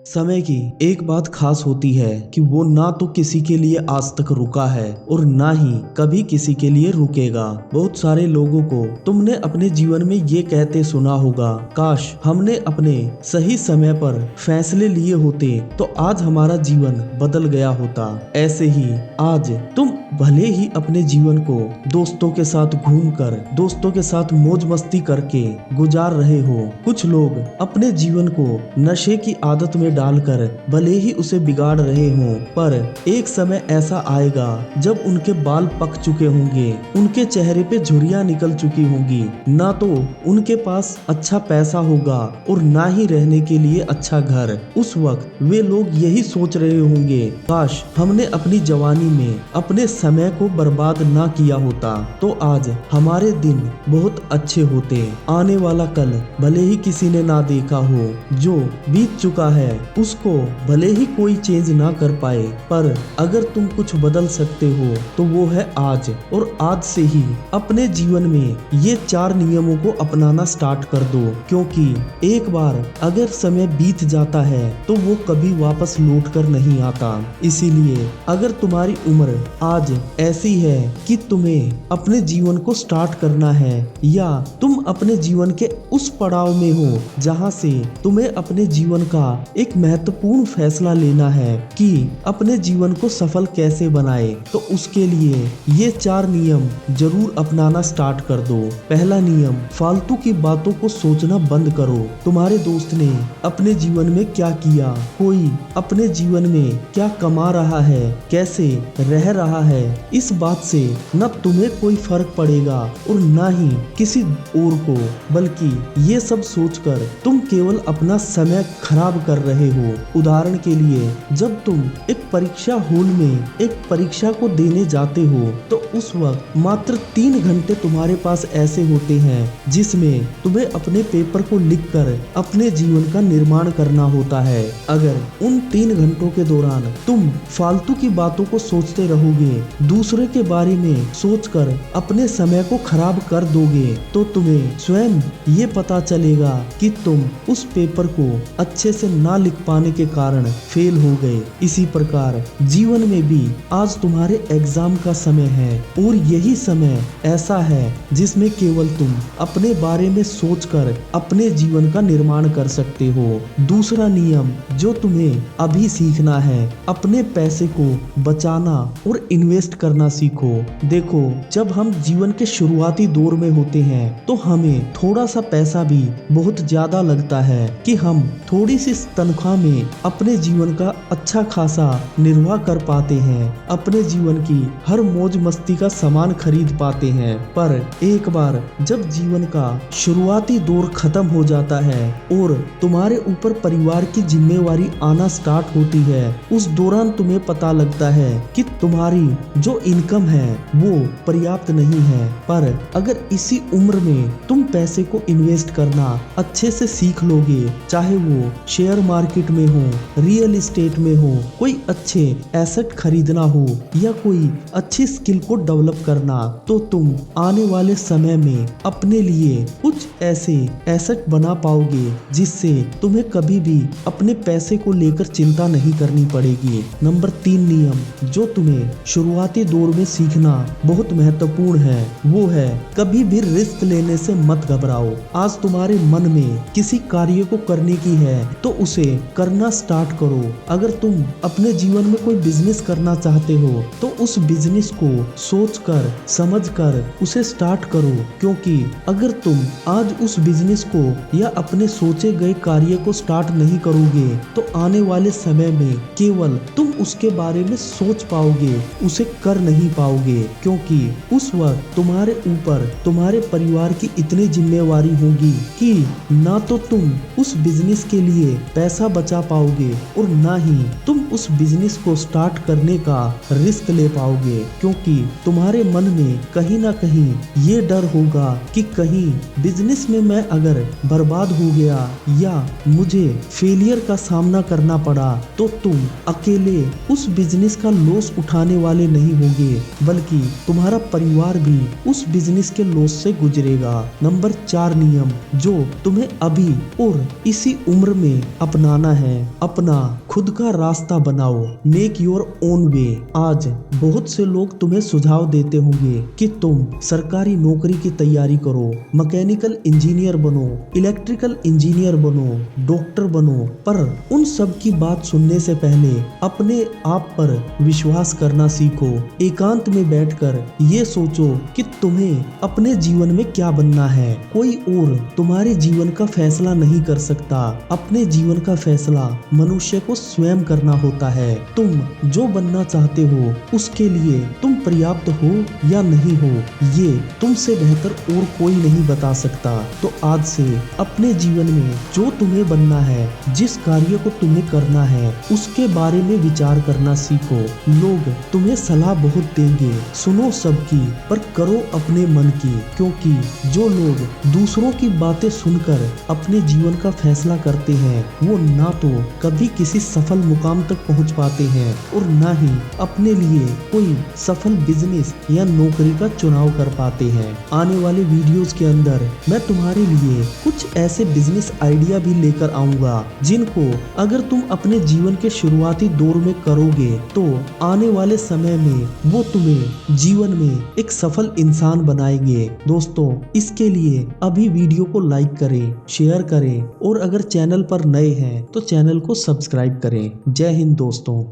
समय की एक बात खास होती है कि वो ना तो किसी के लिए आज तक रुका है और ना ही कभी किसी के लिए रुकेगा। बहुत सारे लोगों को तुमने अपने जीवन में ये कहते सुना होगा, काश हमने अपने सही समय पर फैसले लिए होते तो आज हमारा जीवन बदल गया होता। ऐसे ही आज तुम भले ही अपने जीवन को दोस्तों के साथ घूमकर, दोस्तों के साथ मौज मस्ती करके गुजार रहे हो। कुछ लोग अपने जीवन को नशे की आदत में डालकर भले ही उसे बिगाड़ रहे हों, पर एक समय ऐसा आएगा जब उनके बाल पक चुके होंगे, उनके चेहरे पे झुर्रियां निकल चुकी होंगी, ना तो उनके पास अच्छा पैसा होगा और ना ही रहने के लिए अच्छा घर। उस वक्त वे लोग यही सोच रहे होंगे, काश हमने अपनी जवानी में अपने समय को बर्बाद ना किया होता तो आज हमारे दिन बहुत अच्छे होते। आने वाला कल भले ही किसी ने ना देखा हो, जो बीत चुका है उसको भले ही कोई चेंज ना कर पाए, पर अगर तुम कुछ बदल सकते हो तो वो है आज। और आज से ही अपने जीवन में ये 4 नियमों को अपनाना स्टार्ट कर दो, क्योंकि एक बार अगर समय बीत जाता है तो वो कभी वापस लौट कर नहीं आता। इसीलिए अगर तुम्हारी उम्र आज ऐसी है कि तुम्हें अपने जीवन को स्टार्ट करना है, या तुम अपने जीवन के उस पड़ाव में हो जहां से तुम्हें अपने जीवन का एक महत्वपूर्ण फैसला लेना है कि अपने जीवन को सफल कैसे बनाए, तो उसके लिए ये 4 नियम जरूर अपनाना स्टार्ट कर दो। पहला नियम, फालतू की बातों को सोचना बंद करो। तुम्हारे दोस्त ने अपने जीवन में क्या किया, कोई अपने जीवन में क्या कमा रहा है, कैसे रह रहा है, इस बात से न तुम्हें कोई फर्क पड़ेगा और न ही किसी और को, बल्कि ये सब सोचकर तुम केवल अपना समय खराब कर रहे हो। उदाहरण के लिए, जब तुम एक परीक्षा हॉल में एक परीक्षा को देने जाते हो तो उस वक्त मात्र 3 घंटे तुम्हारे पास ऐसे होते हैं जिसमें तुम्हें अपने पेपर को लिखकर अपने जीवन का निर्माण करना होता है। अगर उन 3 घंटों के दौरान तुम फालतू की बातों को सोचते रहोगे, दूसरे के बारे में सोचकर अपने समय को खराब कर दोगे, तो तुम्हें स्वयं ये पता चलेगा कि तुम उस पेपर को अच्छे से ना लिख पाने के कारण फेल हो गए। इसी प्रकार जीवन में भी आज तुम्हारे एग्जाम का समय है और यही समय ऐसा है जिसमें केवल तुम अपने बारे में सोचकर अपने जीवन का निर्माण कर सकते हो। दूसरा नियम जो तुम्हें अभी सीखना है, अपने पैसे को बचाना और इन्वेस्ट करना सीखो। देखो, जब हम जीवन के शुरुआती दौर में होते हैं तो हमें थोड़ा सा पैसा भी बहुत ज्यादा लगता है कि हम थोड़ी सी तनख्वाह में अपने जीवन का अच्छा खासा निर्वाह कर पाते हैं, अपने जीवन की हर मौज मस्ती का सामान खरीद पाते हैं। पर एक बार जब जीवन का शुरुआती दौर खत्म हो जाता है और तुम्हारे ऊपर परिवार की जिम्मेवारी आना स्टार्ट होती है, उस दौरान तुम्हें पता लगता है कि तुम्हारी जो इनकम है वो पर्याप्त नहीं है। पर अगर इसी उम्र में तुम पैसे को इन्वेस्ट करना अच्छे से सीख लोगे, चाहे वो शेयर मार्केट में हो, रियल एस्टेट में हो, कोई अच्छे एसेट खरीदना हो या कोई अच्छी स्किल को डेवलप करना, तो तुम आने वाले समय में अपने लिए कुछ ऐसे एसेट बना पाओगे जिससे तुम्हें कभी भी अपने पैसे को लेकर चिंता नहीं करनी पड़ेगी। नंबर 3 नियम जो तुम्हें शुरुआती दौर में सीखना बहुत महत्वपूर्ण है, वो है कभी भी रिस्क लेने से मत घबराओ। आज तुम्हारे मन में किसी कार्य को करने की है तो उसे करना स्टार्ट करो। अगर तुम अपने जीवन में कोई बिजनेस करना चाहते हो तो उस बिजनेस को सोचकर समझकर उसे स्टार्ट करो, क्योंकि अगर तुम आज उस बिजनेस को या अपने सोचे गए कार्य को स्टार्ट नहीं करोगे तो आने वाले समय में केवल तुम उसके बारे में सोच पाओगे, उसे कर नहीं पाओगे, क्योंकि उस वक्त तुम्हारे ऊपर तुम्हारे परिवार की इतनी जिम्मेवारी होगी कि ना तो तुम उस बिजनेस के लिए पैसा बचा पाओगे और ना ही तुम उस बिजनेस को स्टार्ट करने का रिस्क ले पाओगे, क्योंकि तुम्हारे मन में कहीं ना कहीं ये डर होगा कि कहीं बिजनेस में मैं अगर बर्बाद हो गया या मुझे फेलियर का सामना करना पड़ा तो तुम अकेले उस बिजनेस का लॉस उठाने वाले नहीं होगे, बल्कि तुम्हारा परिवार भी उस बिजनेस के लॉस से गुजरेगा। नंबर 4 नियम जो तुम्हें अभी और इसी उम्र में अपना बनाना है, अपना खुद का रास्ता बनाओ। Make your own way. आज बहुत से लोग तुम्हें सुझाव देते होंगे कि तुम सरकारी नौकरी की तैयारी करो, मैकेनिकल इंजीनियर बनो, इलेक्ट्रिकल इंजीनियर बनो, डॉक्टर बनो, पर उन सब की बात सुनने से पहले अपने आप पर विश्वास करना सीखो। एकांत में बैठकर ये सोचो कि तुम्हें अपने जीवन में क्या बनना है। कोई और तुम्हारे जीवन का फैसला नहीं कर सकता। अपने जीवन का फैसला मनुष्य को स्वयं करना होता है। तुम जो बनना चाहते हो उसके लिए तुम पर्याप्त हो या नहीं हो, ये तुमसे बेहतर और कोई नहीं बता सकता। तो आज से अपने जीवन में जो तुम्हें बनना है, जिस कार्य को तुम्हें करना है, उसके बारे में विचार करना सीखो। लोग तुम्हें सलाह बहुत देंगे, सुनो सबकी, पर करो अपने मन की, क्योंकि जो लोग दूसरों की बातें सुनकर अपने जीवन का फैसला करते हैं वो ना तो कभी किसी सफल मुकाम तक पहुंच पाते हैं और ना ही अपने लिए कोई सफल बिजनेस या नौकरी का चुनाव कर पाते हैं। आने वाले वीडियोस के अंदर मैं तुम्हारे लिए कुछ ऐसे बिजनेस आइडिया भी लेकर आऊंगा जिनको अगर तुम अपने जीवन के शुरुआती दौर में करोगे तो आने वाले समय में वो तुम्हें जीवन में एक सफल इंसान बनाएंगे। दोस्तों, इसके लिए अभी वीडियो को लाइक करें, शेयर करें और अगर चैनल पर नए हैं तो चैनल को सब्सक्राइब करें। जय हिंद दोस्तों।